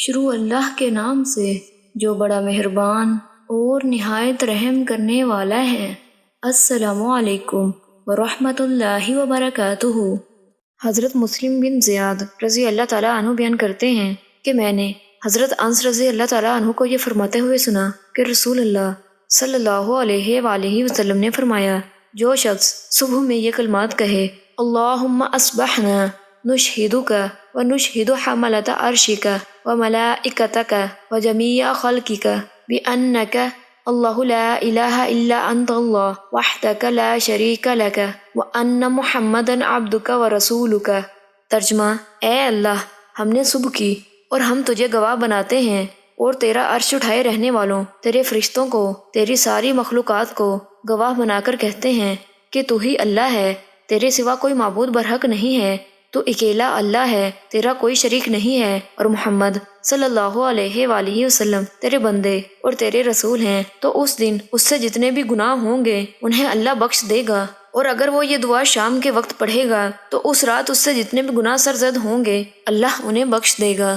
شروع اللہ کے نام سے جو بڑا مہربان اور نہایت رحم کرنے والا ہے۔ السلام علیکم ورحمۃ اللہ وبرکاتہ۔ حضرت مسلم بن زیاد رضی اللہ تعالیٰ عنہ بیان کرتے ہیں کہ میں نے حضرت انس رضی اللہ تعالیٰ عنہ کو یہ فرماتے ہوئے سنا کہ رسول اللہ صلی اللہ علیہ وآلہ وسلم نے فرمایا، جو شخص صبح میں یہ کلمات کہے، اللہم اصبحنا نشہدک ونشہد حملۃ عرشک وملائکتک وجمیع خلقک بأنک اللہ لا الہ الا انت اللہ وحدک لا شریک لک وان محمدا عبدک ورسولک۔ ترجمہ: اے اللہ، ہم نے صبح کی اور ہم تجھے گواہ بناتے ہیں اور تیرا عرش اٹھائے رہنے والوں تیرے فرشتوں کو، تیری ساری مخلوقات کو گواہ بنا کر کہتے ہیں کہ تو ہی اللہ ہے، تیرے سوا کوئی معبود برحق نہیں ہے، تو اکیلا اللہ ہے، تیرا کوئی شریک نہیں ہے، اور محمد صلی اللہ علیہ وآلہ وسلم تیرے بندے اور تیرے رسول ہیں۔ تو اس دن اس سے جتنے بھی گناہ ہوں گے انہیں اللہ بخش دے گا، اور اگر وہ یہ دعا شام کے وقت پڑھے گا تو اس رات اس سے جتنے بھی گناہ سرزد ہوں گے اللہ انہیں بخش دے گا۔